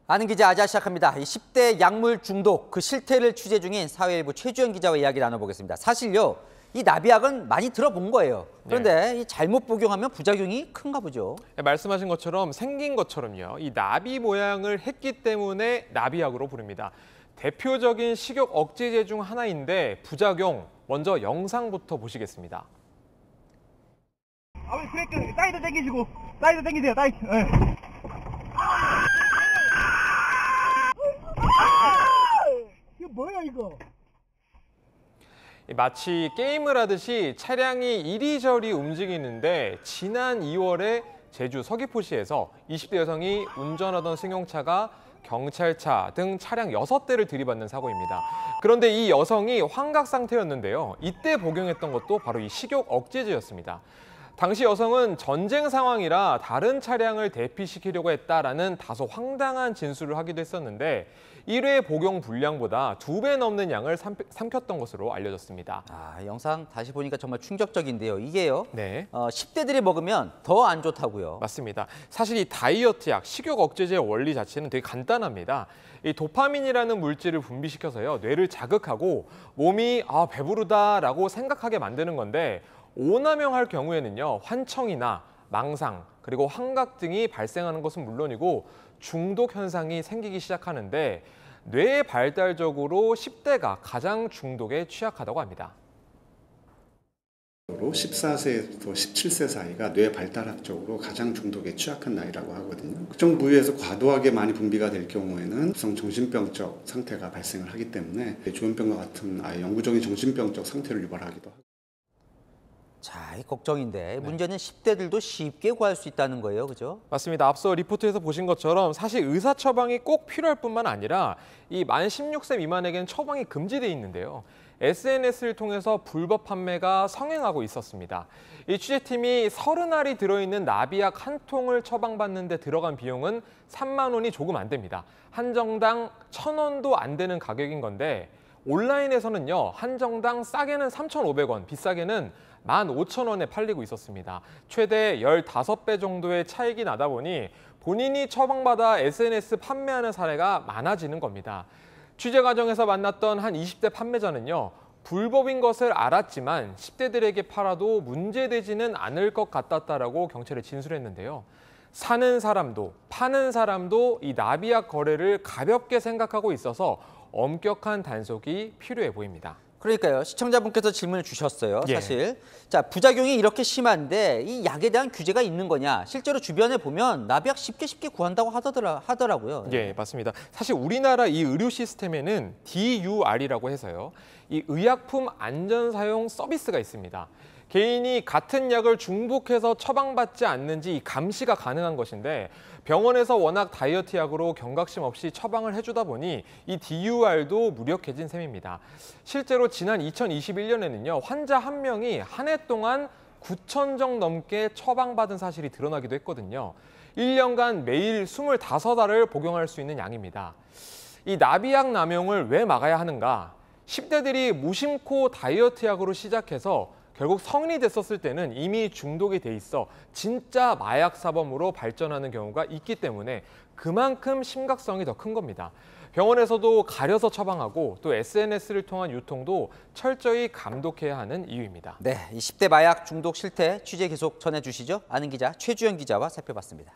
아는 기자 아자 시작합니다. 이 10대 약물 중독 그 실태를 취재 중인 사회일보 최주영 기자와 이야기 나눠보겠습니다. 사실요, 이 나비약은 많이 들어본 거예요. 그런데 이 잘못 복용하면 부작용이 큰가 보죠. 말씀하신 것처럼 생긴 것처럼요. 이 나비 모양을 했기 때문에 나비약으로 부릅니다. 대표적인 식욕 억제제 중 하나인데 부작용, 먼저 영상부터 보시겠습니다. 아버지 브레이크 사이드 당기시고 사이드 당기세요. 사이드. 네. 이거 뭐야 이거? 마치 게임을 하듯이 차량이 이리저리 움직이는데 지난 2월에 제주 서귀포시에서 20대 여성이 운전하던 승용차가 경찰차 등 차량 6대를 들이받는 사고입니다. 그런데 이 여성이 환각 상태였는데요. 이때 복용했던 것도 바로 이 식욕 억제제였습니다. 당시 여성은 전쟁 상황이라 다른 차량을 대피시키려고 했다라는 다소 황당한 진술을 하기도 했었는데 1회 복용 분량보다 2배 넘는 양을 삼켰던 것으로 알려졌습니다. 영상 다시 보니까 정말 충격적인데요. 이게요, 네. 10대들이 먹으면 더 안 좋다고요. 맞습니다. 사실 이 다이어트 약, 식욕 억제제의 원리 자체는 되게 간단합니다. 이 도파민이라는 물질을 분비시켜서요, 뇌를 자극하고 몸이 배부르다라고 생각하게 만드는 건데 오남용할 경우에는요, 환청이나 망상, 그리고 환각 등이 발생하는 것은 물론이고 중독 현상이 생기기 시작하는데 뇌 발달적으로 10대가 가장 중독에 취약하다고 합니다. 14세부터 17세 사이가 뇌 발달학적으로 가장 중독에 취약한 나이라고 하거든요. 특정 부위에서 과도하게 많이 분비가 될 경우에는 정신병적 상태가 발생을 하기 때문에 조현병과 같은 영구적인 정신병적 상태를 유발하기도 하고. 자, 이 걱정인데 문제는 10대들도 쉽게 구할 수 있다는 거예요, 그죠? 맞습니다. 앞서 리포트에서 보신 것처럼 사실 의사 처방이 꼭 필요할 뿐만 아니라 이 만 16세 미만에게는 처방이 금지돼 있는데요. SNS를 통해서 불법 판매가 성행하고 있었습니다. 이 취재팀이 30알이 들어있는 나비약 한 통을 처방받는 데 들어간 비용은 3만 원이 조금 안 됩니다. 한정당 1,000원도 안 되는 가격인 건데 온라인에서는요, 한정당 싸게는 3,500원, 비싸게는 15,000원에 팔리고 있었습니다. 최대 15배 정도의 차익이 나다 보니 본인이 처방받아 SNS 판매하는 사례가 많아지는 겁니다. 취재 과정에서 만났던 한 20대 판매자는요, 불법인 것을 알았지만 10대들에게 팔아도 문제되지는 않을 것 같았다라고 경찰에 진술했는데요. 사는 사람도 파는 사람도 이 나비약 거래를 가볍게 생각하고 있어서 엄격한 단속이 필요해 보입니다. 그러니까요, 시청자분께서 질문을 주셨어요. 사실 자, 부작용이 이렇게 심한데 이 약에 대한 규제가 있는 거냐? 실제로 주변에 보면 나비약 쉽게 구한다고 하더라고요. 예, 맞습니다. 사실 우리나라 이 의료 시스템에는 DUR이라고 해서요, 이 의약품 안전 사용 서비스가 있습니다. 개인이 같은 약을 중복해서 처방받지 않는지 감시가 가능한 것인데 병원에서 워낙 다이어트 약으로 경각심 없이 처방을 해주다 보니 이 DUR도 무력해진 셈입니다. 실제로 지난 2021년에는요, 환자 한 명이 한 해 동안 9,000정 넘게 처방받은 사실이 드러나기도 했거든요. 1년간 매일 25알을 복용할 수 있는 양입니다. 이 나비약 남용을 왜 막아야 하는가? 10대들이 무심코 다이어트 약으로 시작해서 결국 성인이 됐었을 때는 이미 중독이 돼 있어 진짜 마약 사범으로 발전하는 경우가 있기 때문에 그만큼 심각성이 더 큰 겁니다. 병원에서도 가려서 처방하고 또 SNS를 통한 유통도 철저히 감독해야 하는 이유입니다. 네, 이 10대 마약 중독 실태 취재 계속 전해주시죠. 아는 기자 최주영 기자와 살펴봤습니다.